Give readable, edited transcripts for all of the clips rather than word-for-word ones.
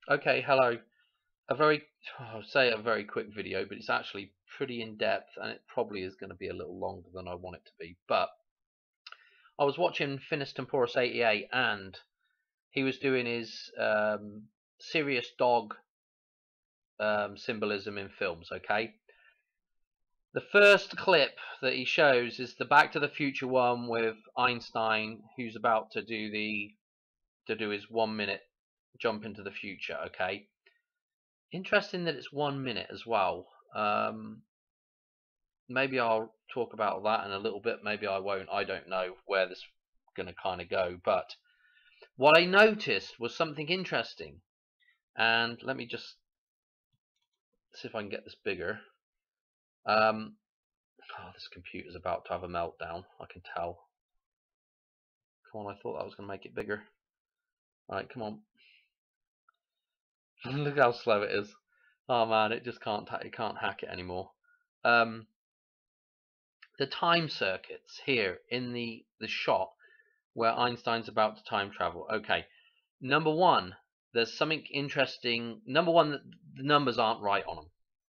Okay, hello. I'll say a very quick video, but it's actually pretty in depth, and it probably is going to be a little longer than I want it to be. But I was watching Finis Temporis 88, and he was doing his serious dog symbolism in films. Okay, the first clip that he shows is the Back to the Future one with Einstein, who's about to do his 1 minute jump into the future. Okay, interesting that it's 1 minute as well. Maybe I'll talk about that in a little bit. Maybe I won't. I don't know where this is going to kind of go. But what I noticed was something interesting. And let me just see if I can get this bigger. This computer's about to have a meltdown. I can tell. Come on, I thought that was going to make it bigger. All right, come on. Look how slow it is. Oh man, it just can't hack it anymore. The time circuits here in the shot where Einstein's about to time travel. Okay, number one, there's something interesting. Number one, the numbers aren't right on them.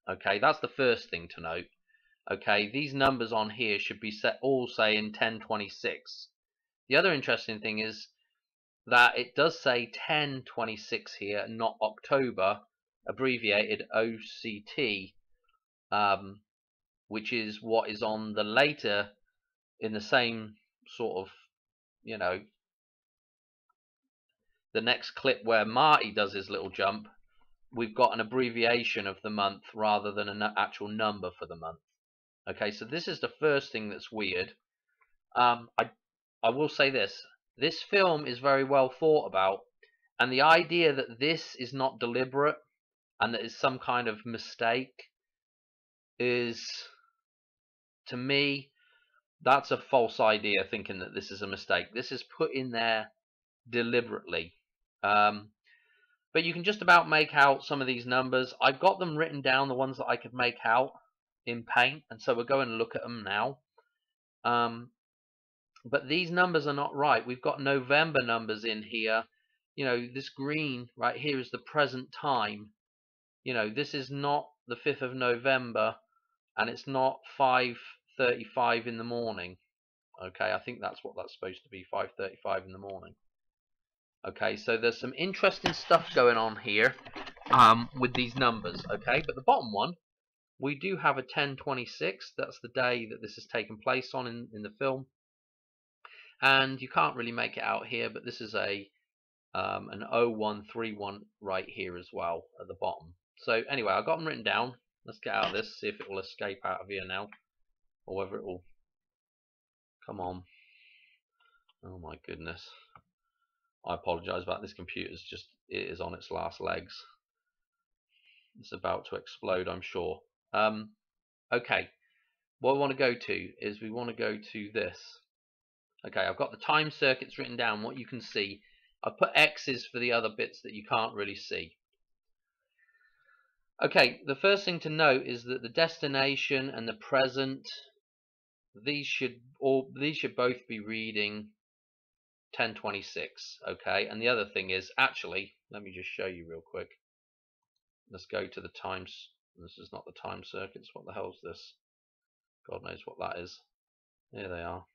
Okay, that's the first thing to note. Okay, these numbers on here should be set all say in 1026. The other interesting thing is that it does say 1026 here, not October, abbreviated OCT, which is what is on the later in the same sort of, you know, the next clip where Marty does his little jump. We've got an abbreviation of the month rather than an actual number for the month. Okay, so this is the first thing that's weird. I will say this film is very well thought about, and the idea that this is not deliberate and that it's some kind of mistake is, to me, that's a false idea, thinking that this is a mistake. This is put in there deliberately. But you can just about make out some of these numbers. I've got them written down, the ones that I could make out in paint, and so we're going to look at them now. But these numbers are not right. We've got November numbers in here. You know, this green right here is the present time. You know, this is not the 5th of November, and it's not 5:35 in the morning. Okay, I think that's what that's supposed to be, 5:35 in the morning. Okay, so there's some interesting stuff going on here with these numbers. Okay, but the bottom one, we do have a 1026. That's the day that this has taken place on in the film. And you can't really make it out here, but this is an 0131 right here as well at the bottom. So anyway, I've got them written down. Let's get out of this, see if it will escape out of here now, or whether it will. Come on. Oh my goodness. I apologize about this. Computer's just, it is on its last legs. It's about to explode, I'm sure. Okay, what we want to go to is we want to go to this. Okay, I've got the time circuits written down. What you can see, I've put X's for the other bits that you can't really see. Okay, the first thing to note is that the destination and the present, these should both be reading 1026. Okay, and the other thing is, actually, let me just show you real quick. Let's go to the times. This is not the time circuits. What the hell's this? God knows what that is. Here they are.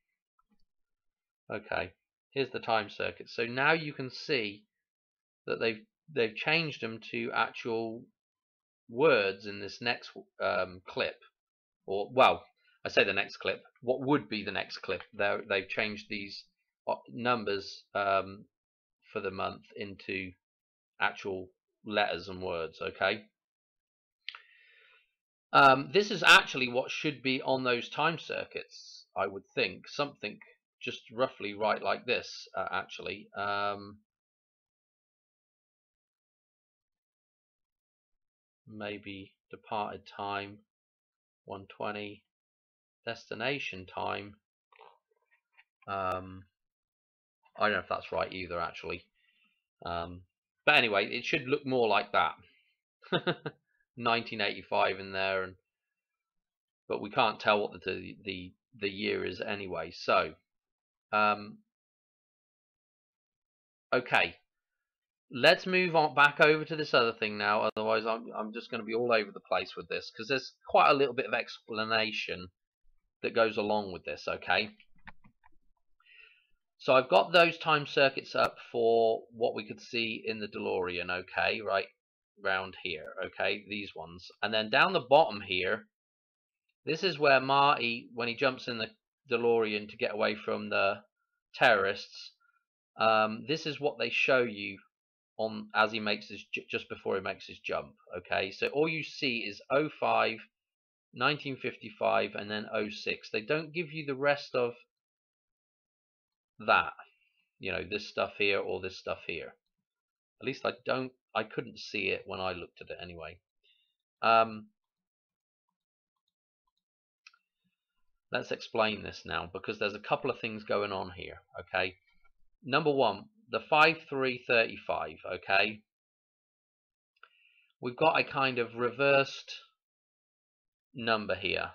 Okay, here's the time circuit. So now you can see that they've changed them to actual words in this next clip. Or, well, I say the next clip. What would be the next clip? They've changed these numbers for the month into actual letters and words. Okay. This is actually what should be on those time circuits, I would think. Something just roughly right like this, actually. Maybe departed time 120, destination time. I don't know if that's right either, actually. But anyway, it should look more like that. 1985 in there, but we can't tell what the year is anyway. So, okay. let's move on back over to this other thing now. Otherwise, I'm just going to be all over the place with this because there's quite a little bit of explanation that goes along with this. Okay. So I've got those time circuits up for what we could see in the DeLorean, okay, right round here, okay, these ones. And then down the bottom here, this is where Marty, when he jumps in the DeLorean to get away from the terrorists, this is what they show you on as he makes his, just before he makes his jump, okay. So all you see is 05, 1955, and then 06. They don't give you the rest of that, you know, this stuff here or this stuff here. At least I couldn't see it when I looked at it anyway. Let's explain this now because there's a couple of things going on here, okay. Number one, the 5335, okay. We've got a kind of reversed number here.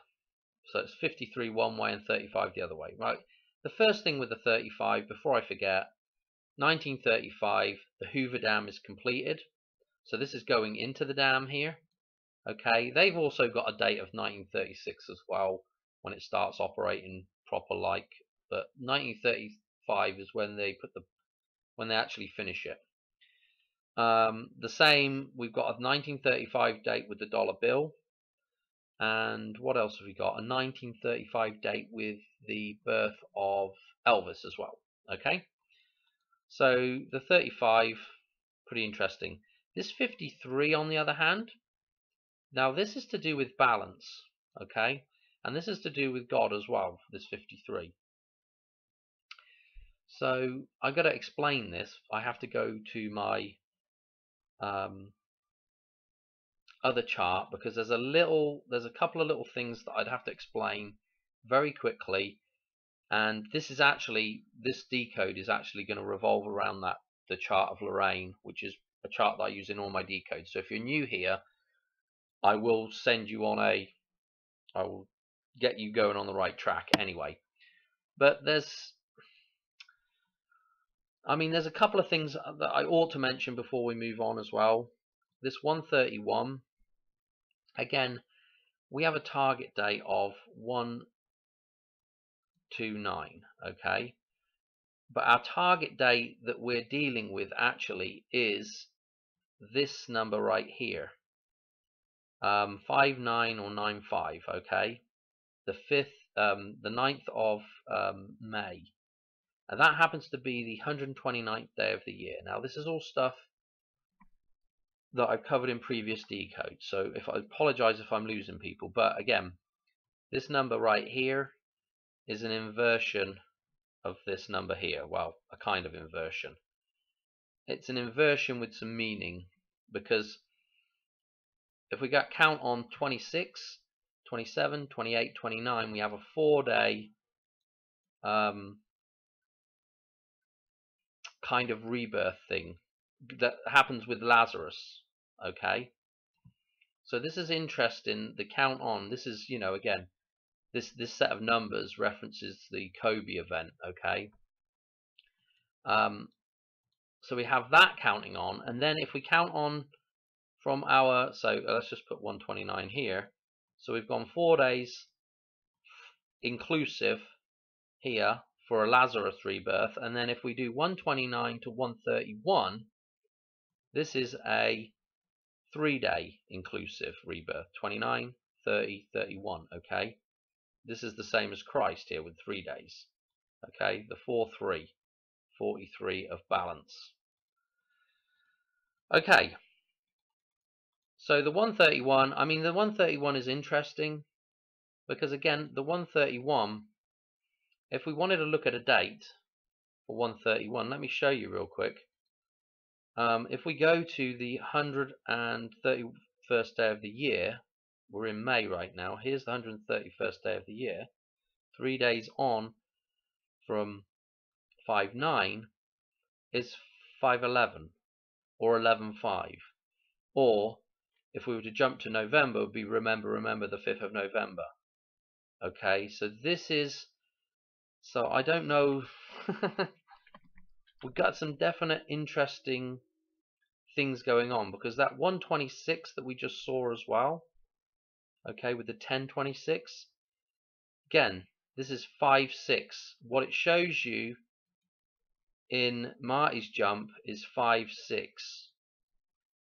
So it's 53 one way and 35 the other way, right? The first thing with the 35, before I forget, 1935, the Hoover Dam is completed. So this is going into the dam here. Okay, they've also got a date of 1936 as well when it starts operating proper like, but 1935 is when they actually finish it. The same, we've got a 1935 date with the dollar bill. And what else have we got? A 1935 date with the birth of Elvis as well. Okay, so the 35, pretty interesting. This 53, on the other hand, now this is to do with balance, okay, and this is to do with God as well, this 53. So I've got to explain this. I have to go to my other chart because there's a couple of little things that I'd have to explain very quickly, and this decode is actually going to revolve around the chart of Lorraine, which is a chart that I use in all my decodes. So if you're new here, I will send you on I will get you going on the right track anyway. But there's a couple of things that I ought to mention before we move on as well. This 131, again, we have a target date of 129, okay? But our target date that we're dealing with actually is this number right here, 59 or 95, okay? The 9th of May. And that happens to be the 129th day of the year. Now, this is all stuff that I've covered in previous decodes, so I apologize if I'm losing people, but again, this number right here is an inversion of this number here. Well, a kind of inversion. It's an inversion with some meaning, because if we got count on 26, 27, 28, 29, we have a 4-day kind of rebirth thing that happens with Lazarus, okay? So this is interesting. The count on, this is, you know, again, this set of numbers references the Kobe event, okay? So we have that counting on, and then if we count on from our, so let's just put 129 here. So we've gone 4 days inclusive here for a Lazarus rebirth, and then if we do 129 to 131, this is a 3-day inclusive rebirth, 29, 30, 31, okay? This is the same as Christ here with 3 days, okay? The 4-3, 43 of balance. Okay, so the 131, the 131 is interesting because, again, the 131, if we wanted to look at a date for 131, let me show you real quick. If we go to the 131st day of the year, we're in May right now. Here's the 131st day of the year. 3 days on from 5/9 is 5/11 or 11/5. Or if we were to jump to November, it would be remember the 5th of November. Okay, so this is, so I don't know. We've got some definite interesting things going on, because that 126 that we just saw as well, okay, with the 1026, again, this is 5-6. What it shows you in Marty's jump is 5-6.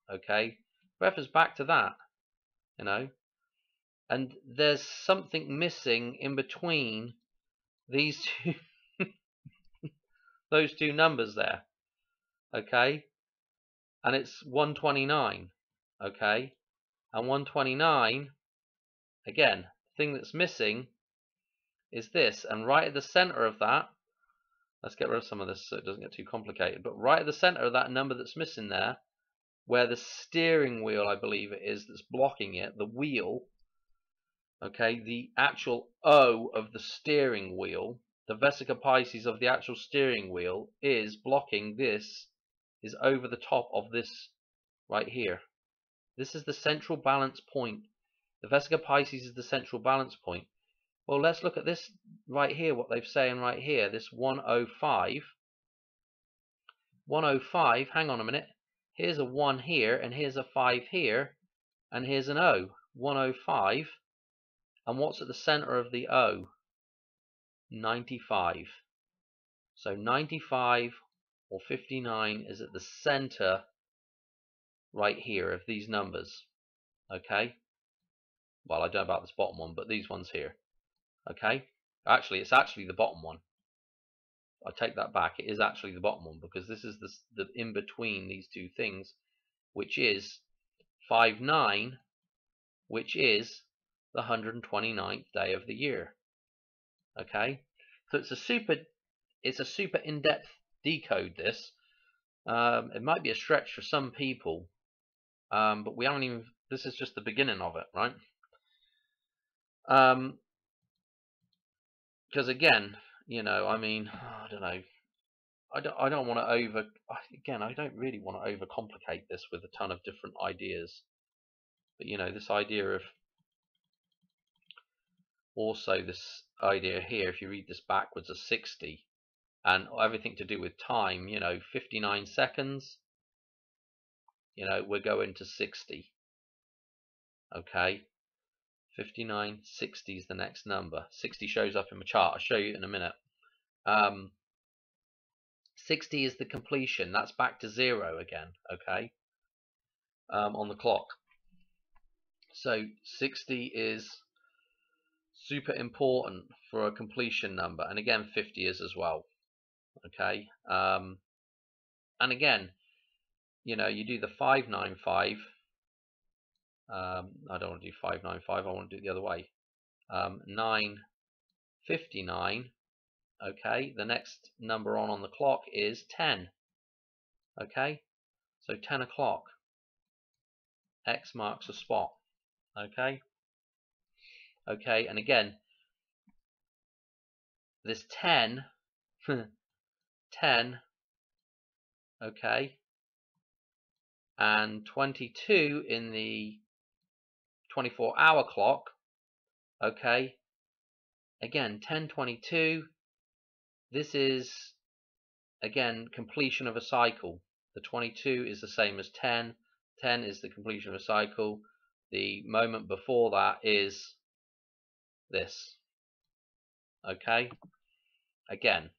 Okay, refers back to that, you know, and there's something missing in between these two those two numbers there, okay, and it's 129, okay, and 129, again, the thing that's missing is this, and right at the center of that, let's get rid of some of this so it doesn't get too complicated, but right at the center of that number that's missing there, where the steering wheel, I believe it is, that's blocking it, the wheel, okay, the actual O of the steering wheel, the Vesica Pisces of the actual steering wheel is blocking this, is over the top of this right here. This is the central balance point. The Vesica Pisces is the central balance point. Well, let's look at this right here, what they're saying right here, this 105. 105, hang on a minute. Here's a 1 here, and here's a 5 here, and here's an O. 105. And what's at the center of the O? 95. So 95 or 59 is at the center right here of these numbers. Okay? Well, I don't know about this bottom one, but these ones here. Okay? Actually, it's actually the bottom one. I take that back. It is actually the bottom one, because this is the in between these two things, which is 5-9, which is the 129th day of the year. Okay? So it's a super in-depth decode, this. It might be a stretch for some people, but we haven't even, this is just the beginning of it, right? Because again, you know, I mean, I don't know, I don't want to I don't really want to overcomplicate this with a ton of different ideas, but you know, this idea of, also this idea here, if you read this backwards, of 60, and everything to do with time, you know, 59 seconds, you know, we're going to 60. Okay, 59, 60 is the next number. 60 shows up in my chart. I'll show you in a minute. 60 is the completion. That's back to 0 again, okay, on the clock. So 60 is super important for a completion number, and again 50 is as well. Okay, and again, you know, you do the 595. I don't want to do 595. I want to do it the other way. 959. Okay, the next number on the clock is 10. Okay, so 10 o'clock. X marks a spot. Okay. Okay, and again, this 10, 10, okay, and 22 in the 24-hour clock, okay, again, 10:22, this is, again, completion of a cycle. The 22 is the same as 10, 10 is the completion of a cycle, the moment before that is this, okay, again,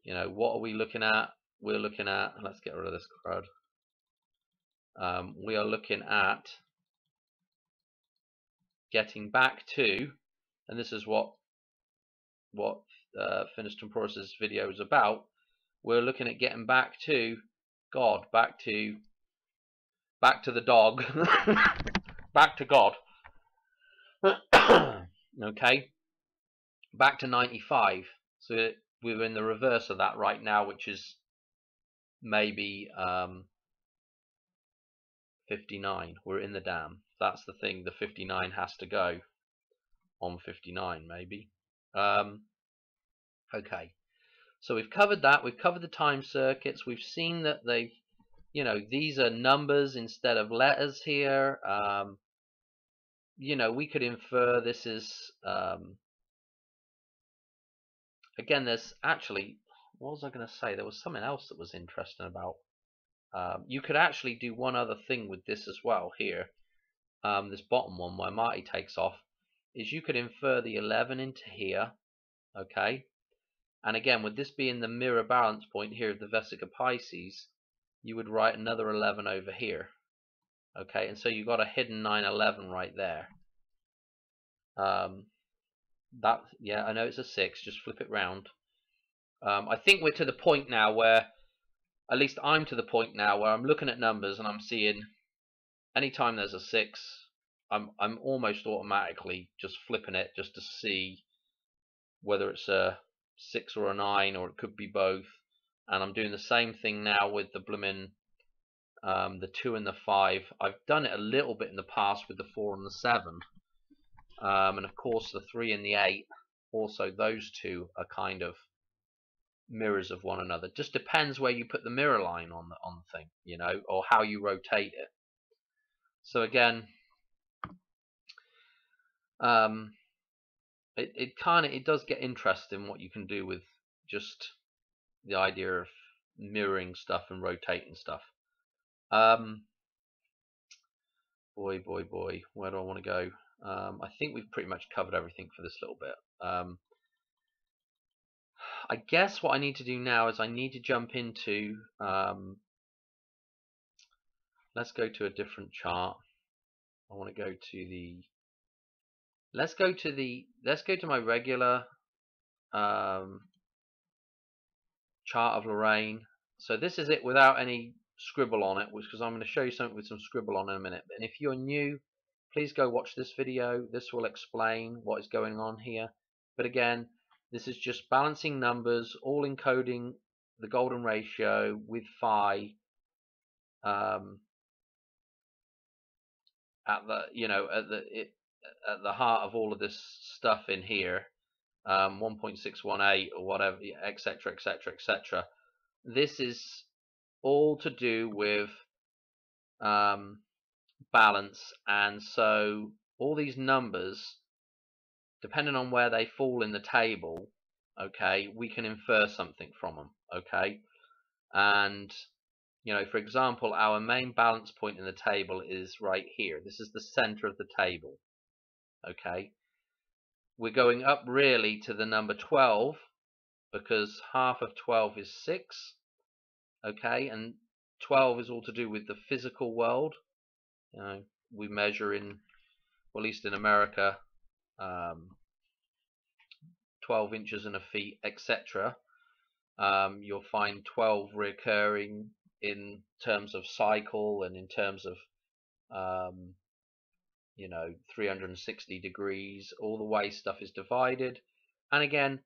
you know, what are we looking at? We're looking at, let's get rid of this crowd. We are looking at getting back to, and this is what Finis Temporis's video is about. We're looking at getting back to God, back to the dog, back to God. Okay, back to 95. So we're in the reverse of that right now, which is maybe 59. We're in the dam. That's the thing. The 59 has to go on 59, maybe. Okay, so we've covered that. We've covered the time circuits. We've seen that they've, you know, these are numbers instead of letters here. You know, we could infer this is, again, there's actually, what was I going to say? There was something else that was interesting about You could actually do one other thing with this as well here. This bottom one where Marty takes off, is you could infer the 11 into here, okay? And again, with this being the mirror balance point here of the Vesica Pisces, you would write another 11 over here, okay? And so you've got a hidden 911 right there. That, yeah, I know it's a 6, just flip it round. I think we're to the point now where, at least I'm to the point now where I'm looking at numbers and I'm seeing anytime there's a 6, I'm almost automatically just flipping it just to see whether it's a 6 or a 9, or it could be both. And I'm doing the same thing now with the blooming the 2 and the 5. I've done it a little bit in the past with the 4 and the 7, and of course the 3 and the 8. Also, those two are kind of mirrors of one another. Just depends where you put the mirror line on the thing, you know, or how you rotate it. So again, it does get interesting what you can do with just the idea of mirroring stuff and rotating stuff. Boy, where do I want to go? I think we've pretty much covered everything for this little bit. I guess what I need to do now is I need to jump into let's go to a different chart. I want to go to the let's go to my regular chart of Lorraine. So this is it without any scribble on it, because I'm going to show you something with some scribble on in a minute. And if you're new, please go watch this video. This will explain what is going on here. But again, this is just balancing numbers, all encoding the golden ratio with phi at the, you know, at the heart of all of this stuff in here, 1.618 or whatever, etc., etc., etc. This is all to do with balance, and so all these numbers, depending on where they fall in the table, okay, we can infer something from them, okay? And you know, for example, our main balance point in the table is right here. This is the center of the table, okay? We're going up really to the number 12 because half of 12 is 6, okay? And 12 is all to do with the physical world. You know, we measure in, well, at least in America, 12 inches and a feet, etc. You'll find 12 recurring in terms of cycle and in terms of you know, 360 degrees, all the way stuff is divided. And again,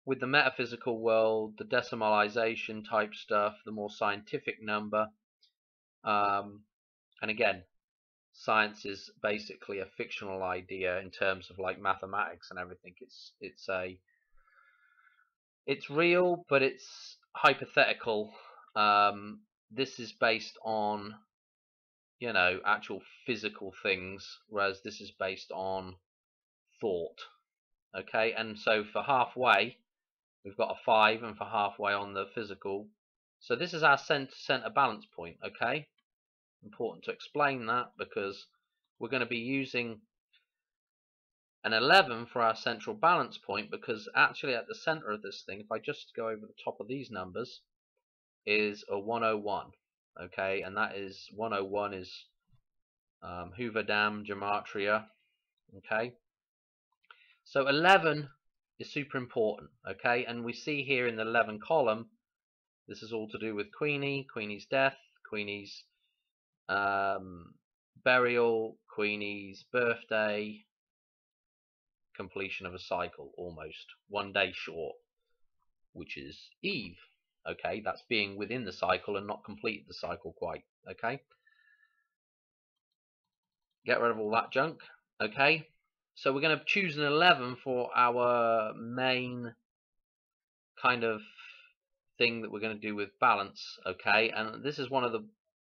with the metaphysical world, the decimalization type stuff, the more scientific number, and again, science is basically a fictional idea in terms of like mathematics and everything. It's real, but it's hypothetical. This is based on, you know, actual physical things, whereas this is based on thought. Okay, and so for halfway, we've got a 5, and for halfway on the physical. So this is our center balance point, okay? Important to explain that because we're going to be using an 11 for our central balance point, because actually at the center of this thing, if I just go over the top of these numbers, is a 101, okay? And that is 101 is Hoover Dam gematria, okay? So 11 is super important, okay? And we see here in the 11 column, this is all to do with Queenie, Queenie's death, Queenie's burial, Queenie's birthday, completion of a cycle, almost 1 day short, which is Eve, okay? That's being within the cycle and not completed the cycle quite, okay? Get rid of all that junk, okay? So we're going to choose an 11 for our main kind of thing that we're going to do with balance, okay? And this is one of the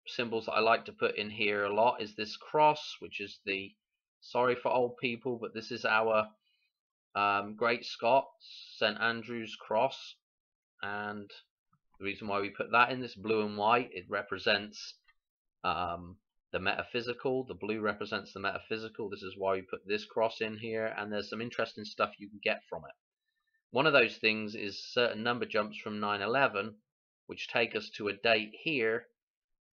symbols that I like to put in here a lot, is this cross, which is the, sorry for old people, but this is our Great Scott St. Andrew's cross, and The reason why we put that in this blue and white, it represents the metaphysical. The blue represents the metaphysical. This is why we put this cross in here, and there's some interesting stuff you can get from it. One of those things is certain number jumps from 9/11, which take us to a date here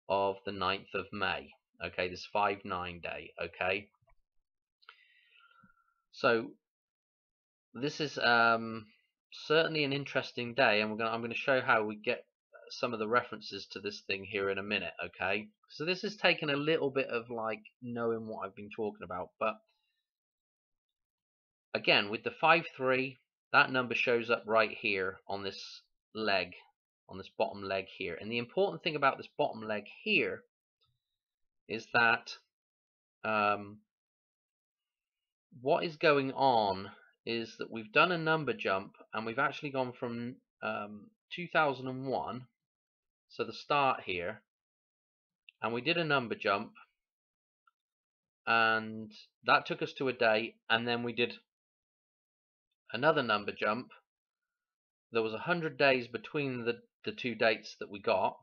of the 9th of May. Okay, this 5/9 day. Okay, so this is certainly an interesting day, and I'm going to show how we get some of the references to this thing here in a minute. Okay, so this is taking a little bit of like knowing what I've been talking about, but again with the 5/3, that number shows up right here on this leg, on this bottom leg here. And the important thing about this bottom leg here is that what is going on is that we've done a number jump, and we've actually gone from 2001, so the start here, and we did a number jump, and that took us to a date, and then we did another number jump. There was 100 days between the two dates that we got,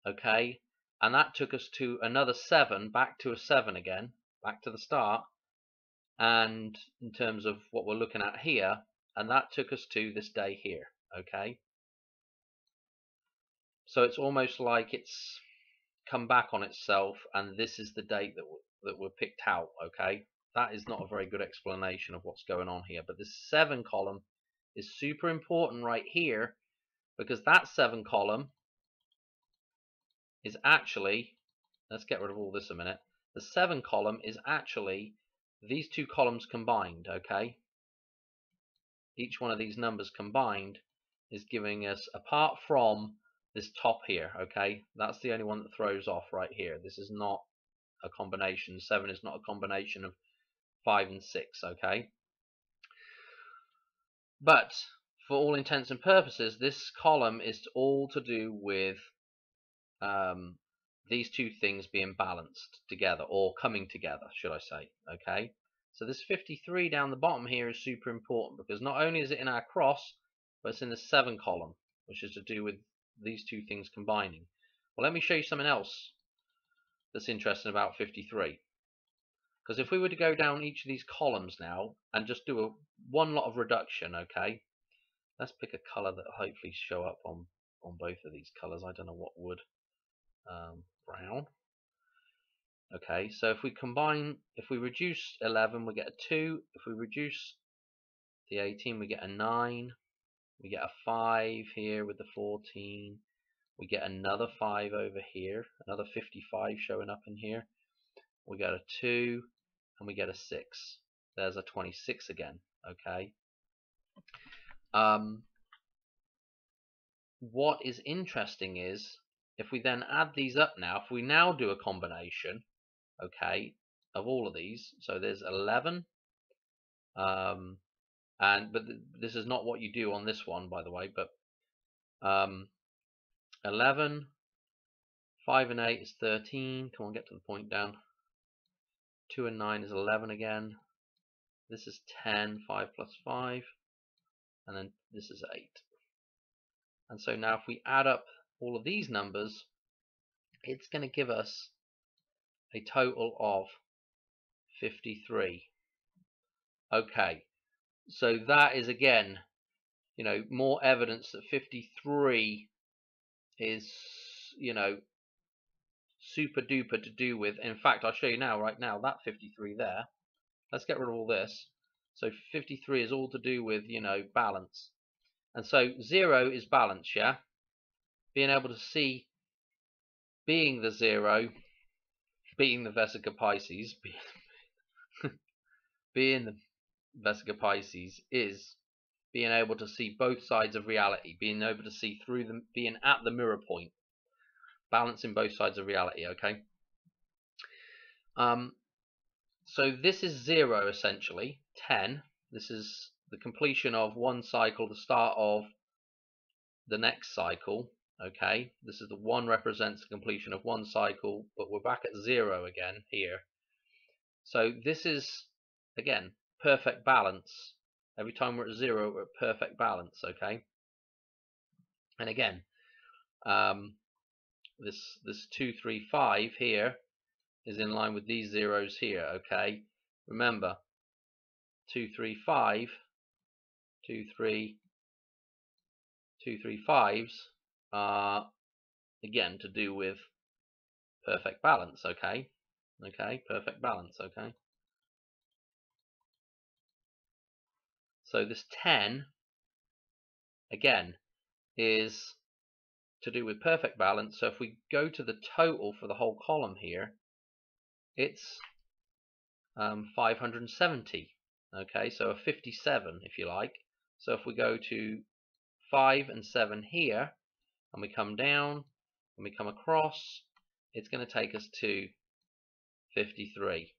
okay, and that took us to another 7, back to a 7 again, back to the start, and in terms of what we're looking at here, and that took us to this day here. Okay, so it's almost like it's come back on itself, and this is the date that were picked out. Okay, that is not a very good explanation of what's going on here, but this 7 column is super important right here, because that 7 column is actually, let's get rid of all this a minute, the 7 column is actually these two columns combined. Okay, each one of these numbers combined is giving us, apart from this top here, okay, that's the only one that throws off right here. This is not a combination. 7 is not a combination of 5 and 6. Okay, but for all intents and purposes, this column is all to do with these two things being balanced together, or coming together, should I say. Okay, so this 53 down the bottom here is super important, because not only is it in our cross, but it's in the 7 column, which is to do with these two things combining. Well, let me show you something else that's interesting about 53. Because if we were to go down each of these columns now and just do one lot of reduction, okay, let's pick a color that will hopefully show up on both of these colors. I don't know what would. Brown. Okay, so if we combine, if we reduce 11, we get a 2. If we reduce the 18, we get a 9. We get a 5 here with the 14. We get another 5 over here, another 55 showing up in here. We get a 2, and we get a 6. There's a 26 again. Okay. What is interesting is, if we then add these up now, if we now do a combination, okay, of all of these, so there's 11, but this is not what you do on this one, by the way, but 11, 5 and 8 is 13, come on, get to the point down, 2 and 9 is 11 again, this is 10, 5 plus 5, and then this is 8. And so now if we add up all of these numbers, it's going to give us a total of 53. Okay, so that is again, you know, more evidence that 53 is, you know, super duper to do with. In fact, I'll show you now, right now, that 53 there. Let's get rid of all this. So 53 is all to do with, you know, balance. And so 0 is balance, yeah? Being able to see, being the 0, being the Vesica Pisces, being the Vesica Pisces is being able to see both sides of reality, being able to see through them, being at the mirror point, balancing both sides of reality. Okay. So this is 0 essentially. 10. This is the completion of one cycle, the start of the next cycle. Okay. This is the 1 represents the completion of one cycle, but we're back at 0 again here. So this is again perfect balance. Every time we're at 0, we're at perfect balance. Okay. And again, This 235 here is in line with these zeros here. Okay, remember 235, 235s are again to do with perfect balance. Okay, perfect balance. Okay, so this 10 again is to do with perfect balance. So if we go to the total for the whole column here, it's 570. Okay, so a 57 if you like. So if we go to 5 and 7 here, and we come down and we come across, it's going to take us to 53.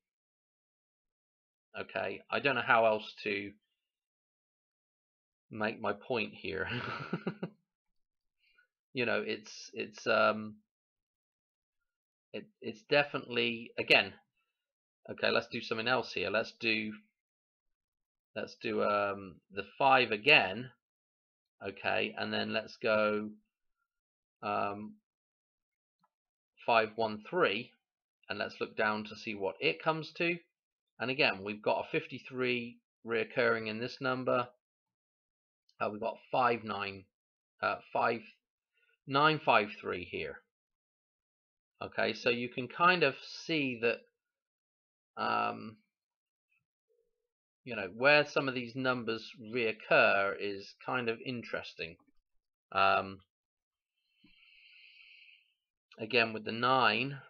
Okay, I don't know how else to make my point here. You know, it's definitely, again, okay, let's do something else here. Let's do the 5 again. Okay, and then let's go 513, and let's look down to see what it comes to. And again, we've got a 53 reoccurring in this number. We've got 5953 here. Okay, so you can kind of see that you know, where some of these numbers reoccur is kind of interesting. Again, with the 9,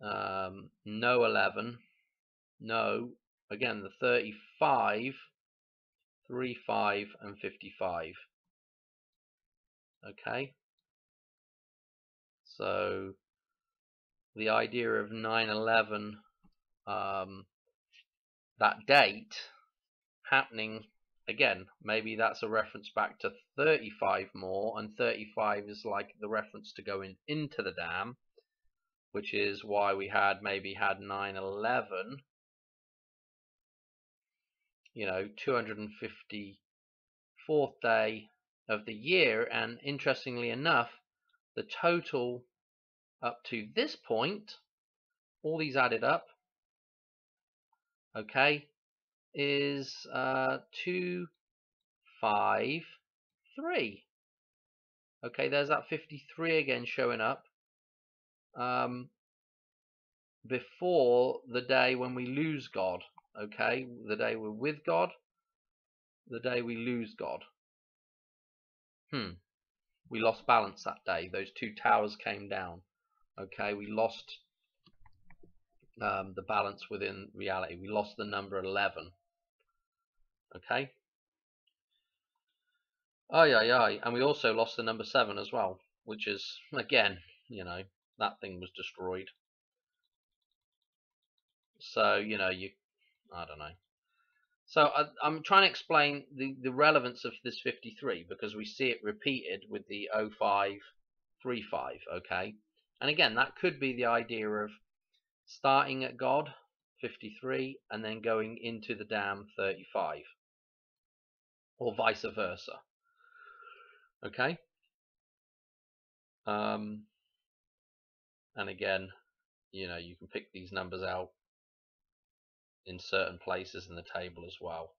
no 11, no. Again, the 35, 35, and 55. Okay, so the idea of 9/11, that date happening again, maybe that's a reference back to 35 more, and 35 is like the reference to going into the dam, which is why we maybe had 9/11, you know, 254th day of the year. And interestingly enough, the total up to this point, all these added up, okay, is 253. Okay, there's that 53 again showing up before the day when we lose God. Okay, the day we're with God, the day we lose God. We lost balance that day. Those two towers came down. Okay, we lost the balance within reality. We lost the number 11. Okay. And we also lost the number 7 as well, which is, again, you know, that thing was destroyed. So, you know, I don't know. So I'm trying to explain the relevance of this 53, because we see it repeated with the 0535, okay? And again, that could be the idea of starting at God, 53, and then going into the dam, 35, or vice versa. Okay. And again, you know, you can pick these numbers out in certain places in the table as well.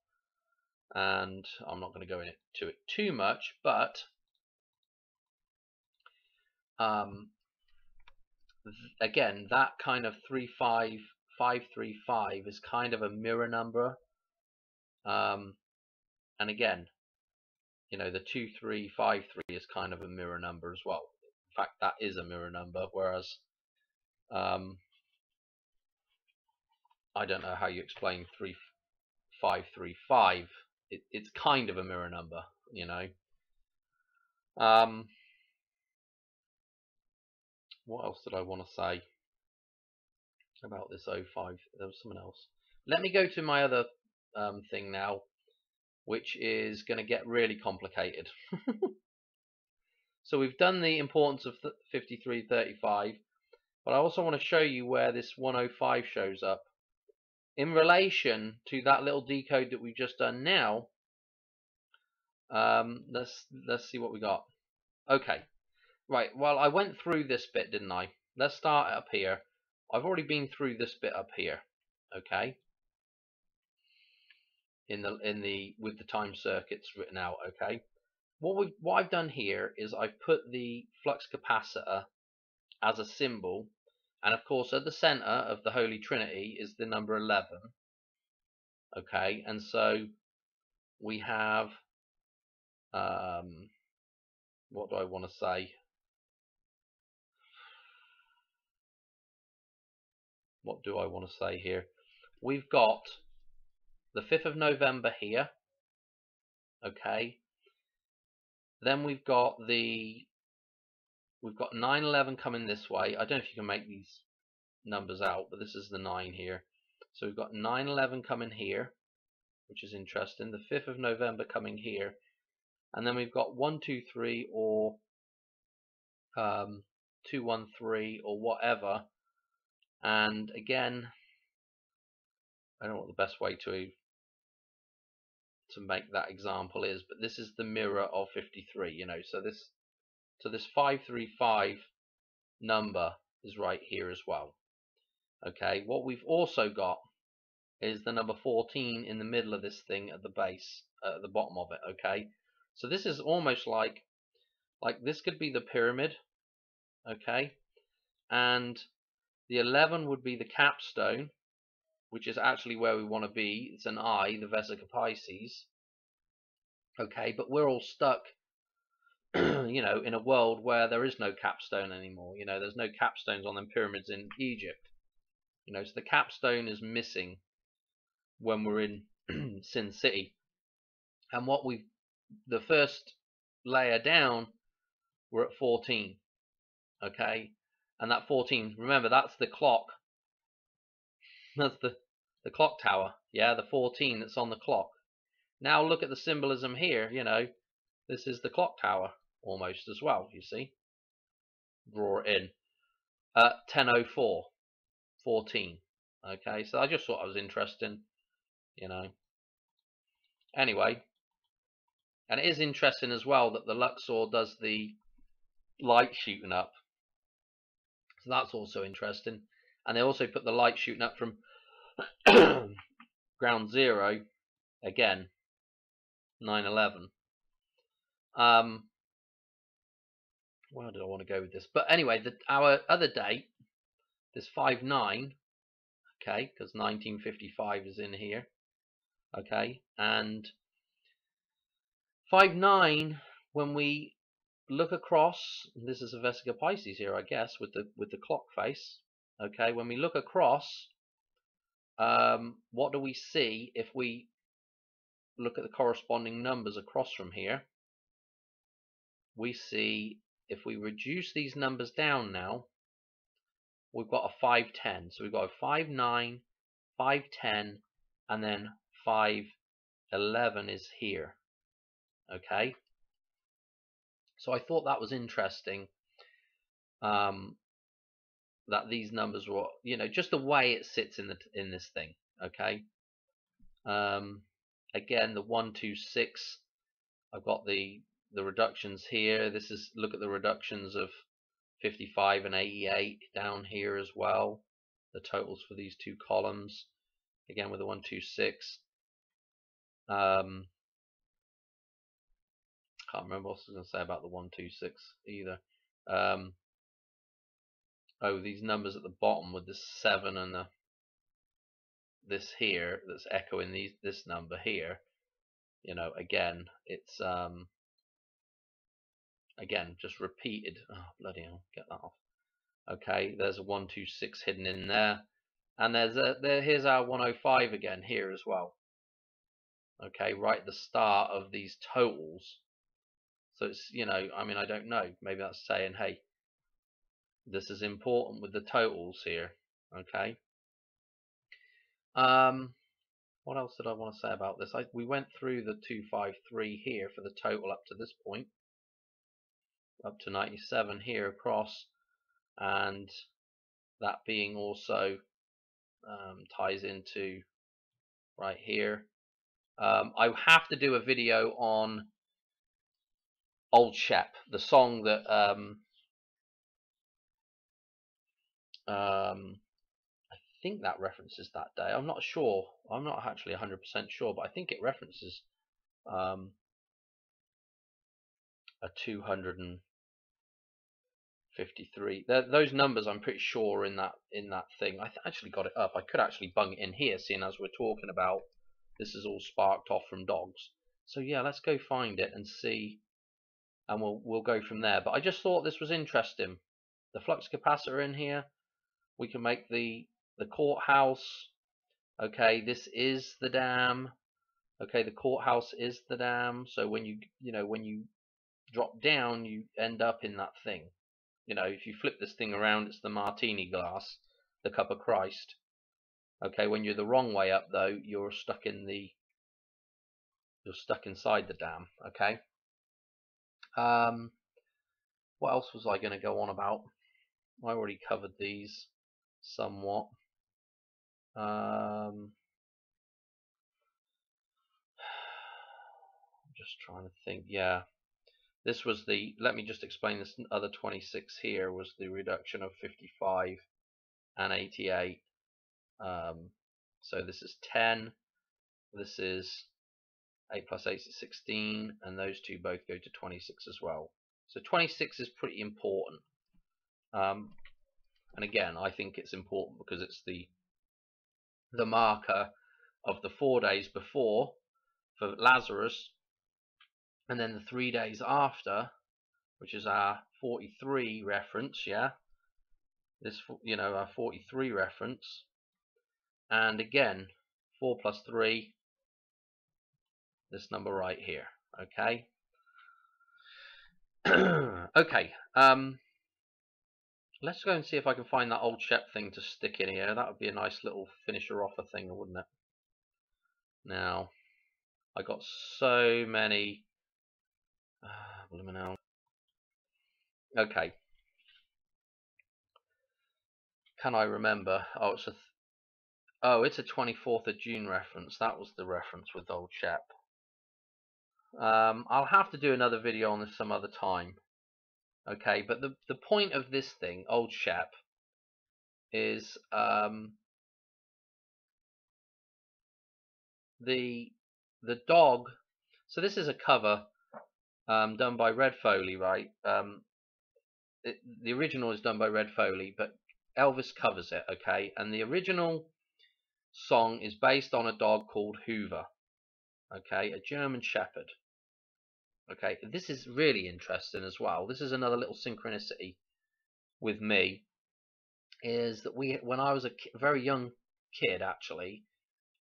And I'm not going to go into it too much, but again, that kind of 35535 is kind of a mirror number. And again, you know, the 2353 is kind of a mirror number as well. In fact, that is a mirror number, whereas I don't know how you explain 3535. It's kind of a mirror number, you know. What else did I want to say about this 05? There was something else. Let me go to my other thing now, which is going to get really complicated. So we've done the importance of 5335, but I also want to show you where this 105 shows up in relation to that little decode that we've just done now. Let's see what we got. Okay, Right, well, I went through this bit, didn't I? Let's start up here. I've already been through this bit up here, okay? In the with the time circuits written out, okay? What I've done here is I've put the flux capacitor as a symbol, and of course at the center of the Holy Trinity is the number 11, okay? And so we have what do I want to say? What do I want to say here? We've got the 5th of November here, okay? Then we've got 9/11 coming this way. I don't know if you can make these numbers out, but this is the 9 here. So we've got 9/11 coming here, which is interesting. The 5th of November coming here, and then we've got 123 or 213 or whatever. And again, I don't know what the best way to make that example is, but this is the mirror of 53. You know, so this 535 number is right here as well. Okay, what we've also got is the number 14 in the middle of this thing at the base, at the bottom of it. Okay, so this is almost like this could be the pyramid, okay, and the 11 would be the capstone, which is actually where we want to be. It's an eye, the Vesica Pisces, okay, but we're all stuck you know, in a world where there is no capstone anymore. You know, there's no capstones on them pyramids in Egypt. You know, so the capstone is missing when we're in Sin City. And the first layer down, we're at 14. Okay, and that 14, remember, that's the clock. That's the clock tower. Yeah, the 14 that's on the clock. Now look at the symbolism here. You know, this is the clock tower almost as well. You see, draw it in. 10:04, 14. Okay, so I just thought it was interesting. You know. Anyway, and it is interesting as well that the Luxor does the light shooting up. So that's also interesting. And they also put the light shooting up from ground zero, again, 9/11. Where did I want to go with this? But anyway, our other date, this 5/9, okay, because 1955 is in here, okay, and 5/9, when we look across, this is a Vesica Pisces here, I guess, with the clock face, okay, when we look across, what do we see if we look at the corresponding numbers across from here? We see, if we reduce these numbers down now, we've got a 5/10. So we've got a 5/9, 5/10, and then 5/11 is here. Okay. So I thought that was interesting. That these numbers were, you know, just the way it sits in this thing. Okay. Again, the 1, 2, 6. I've got the reductions here. This is, look at the reductions of 55 and 88 down here as well. The totals for these two columns, again with the 1, 2, 6. Can't remember what I was going to say about the 1, 2, 6 either. Oh, these numbers at the bottom with the 7 and this here that's echoing this number here. You know, again, it's again just repeated. Oh, bloody hell, get that off. Okay, there's a 1, 2, 6 hidden in there, and here's our 105 again here as well. Okay, right at the start of these totals. So it's, you know, I mean, I don't know, maybe that's saying, hey, this is important with the totals here. Okay. What else did I want to say about this? We went through the 253 here for the total up to this point, up to 97 here across, and that being also ties into right here. I have to do a video on Old Shep, the song that I think that references that day. I'm not sure. I'm not actually 100% sure, but I think it references a 253. Those numbers I'm pretty sure in that thing. I actually got it up. I could actually bung it in here, seeing as we're talking about this is all sparked off from dogs. So yeah, let's go find it and see, and we'll go from there. But I just thought this was interesting. The flux capacitor in here. We can make the courthouse. Okay, this is the dam. Okay, the courthouse is the dam. So when you when you drop down, you end up in that thing. If you flip this thing around, it's the martini glass, the cup of Christ. Okay, when you're the wrong way up though, you're stuck inside the dam. Okay. What else was I going to go on about? I already covered these somewhat. I'm just trying to think. Yeah, this was the. Let me just explain this. Other 26 here was the reduction of 55 and 88. So this is 10. This is 8 plus 8 is 16, and those two both go to 26 as well. So 26 is pretty important. And again, I think it's important because it's the marker of the 4 days before for Lazarus, and then the 3 days after, which is our 43 reference. Yeah, this our 43 reference, and again 4 plus 3, this number right here. Okay. Okay. Let's go and see if I can find that old Shep thing to stick in here. That would be a nice little finisher offer thing, wouldn't it? Now, I got so many. Okay. Can I remember? Oh, it's a 24th of June reference. That was the reference with old Shep. I'll have to do another video on this some other time. Okay, but the point of this thing, old Shep, is the dog. So this is a cover done by Red Foley, right? The original is done by Red Foley, but Elvis covers it. Okay, and the original song is based on a dog called Hoover. Okay, a German Shepherd. Okay, this is really interesting as well. This is another little synchronicity with me. Is that when I was a very young kid, actually,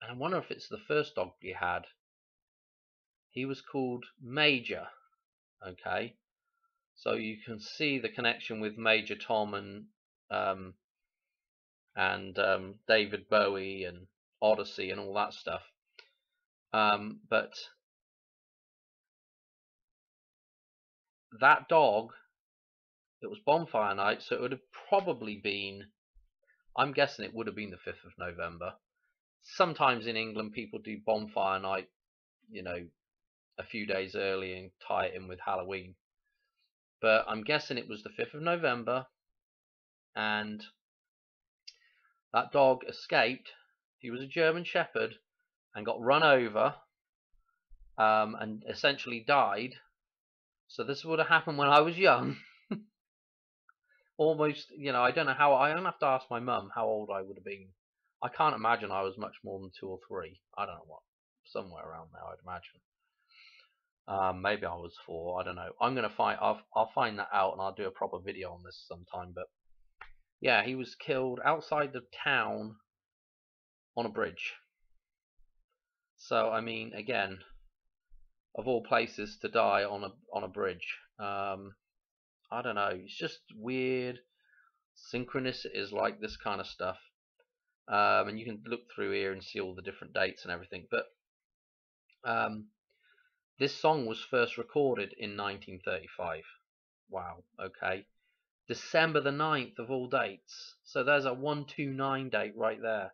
and I wonder if it's the first dog we had. He was called Major. Okay, so you can see the connection with Major Tom and David Bowie and Odyssey and all that stuff. But that dog, it was bonfire night, so it would have probably been, I'm guessing it would have been the 5th of November. Sometimes in England people do bonfire night, a few days early and tie it in with Halloween. But I'm guessing it was the 5th of November, and that dog escaped. He was a German Shepherd and got run over and essentially died. So this would have happened when I was young. Almost, I don't know how. I don't have to ask my mum how old I would have been. I can't imagine I was much more than 2 or 3. I don't know what, somewhere around there, I'd imagine. Maybe I was 4. I don't know. I'm gonna find. I'll find that out, and I'll do a proper video on this sometime. But yeah, he was killed outside the town on a bridge. So I mean, again, of all places to die on a bridge. I don't know. It's just weird synchronicities like this kind of stuff. And you can look through here and see all the different dates and everything. But this song was first recorded in 1935. Wow. Okay. December the 9th of all dates. So there's a 129 date right there.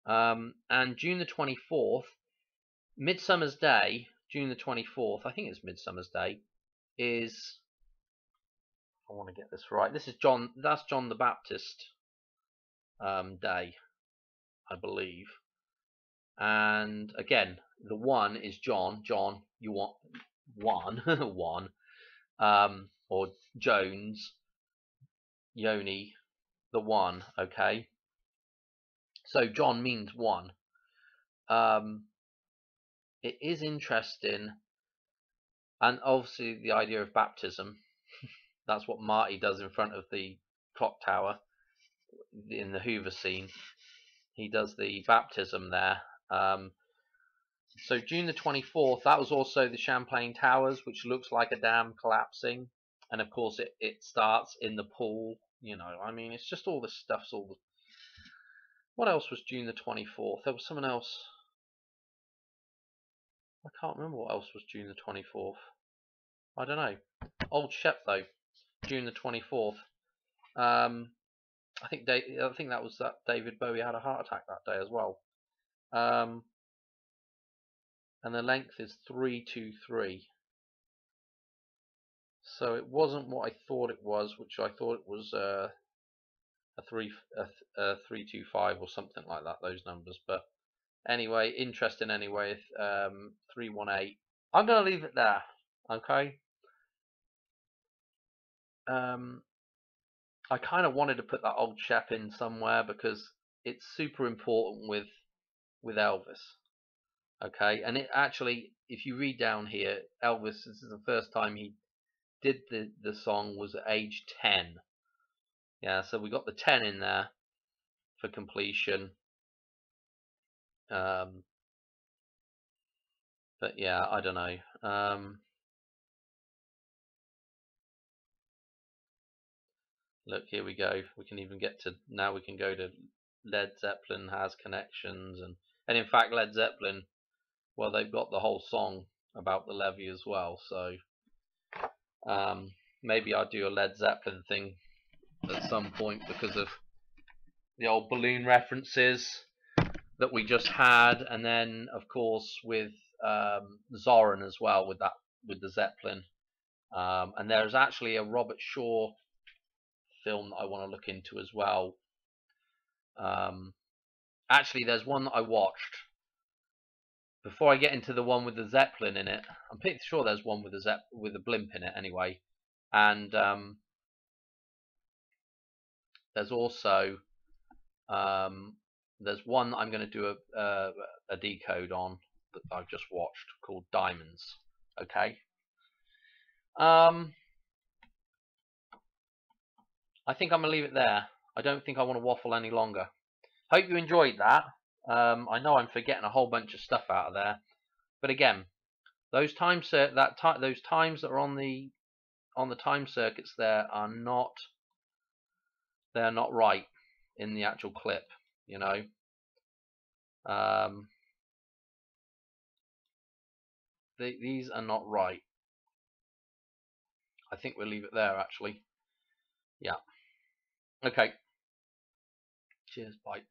And June the 24th, Midsummer's Day, June the 24th, I think it's Midsummer's Day, is, I want to get this right. This is that's John the Baptist. day, I believe. And again, the one is John. John, you want one, one, or Jones, Yoni, the one. Okay, so John means one. It is interesting, and obviously the idea of baptism. That's what Marty does in front of the clock tower in the Hoover scene. He does the baptism there. So June the 24th, that was also the Champlain Towers, which looks like a dam collapsing. And of course it starts in the pool. You know, I mean, it's just all this stuff's all the... What else was June the 24th? There was someone else. I can't remember what else was June the 24th. I don't know. Old Shep though, June the 24th. I think that was that David Bowie had a heart attack that day as well. And the length is 323. So it wasn't what I thought it was, which I thought it was a 325 or something like that. Those numbers, but anyway, interesting. Anyway, 318. I'm gonna leave it there. Okay. I kind of wanted to put that old chap in somewhere because it's super important with Elvis. Okay, and it actually, if you read down here, Elvis, this is the first time he did the song was at age 10. Yeah, so we got the 10 in there for completion. But yeah, I don't know. Look, here we go. We can even get to, now we can go to Led Zeppelin has connections, and in fact Led Zeppelin, well, they've got the whole song about the levee as well. So maybe I'll do a Led Zeppelin thing at some point because of the old balloon references that we just had, and then of course with Zoran as well with the Zeppelin. And there's actually a Robert Shaw film that I want to look into as well. Actually, there's one that I watched before I get into the one with the Zeppelin in it. I'm pretty sure there's one with a blimp in it anyway. And there's also there's one that I'm going to do a decode on that I've just watched called Diamonds. Okay. I think I'm going to leave it there. I don't think I want to waffle any longer. Hope you enjoyed that. I know I'm forgetting a whole bunch of stuff out of there, but again, those times that those times that are on the time circuits there are not, they're not right in the actual clip. You know, these are not right. I think we'll leave it there actually. Yeah. Okay. Cheers. Bye.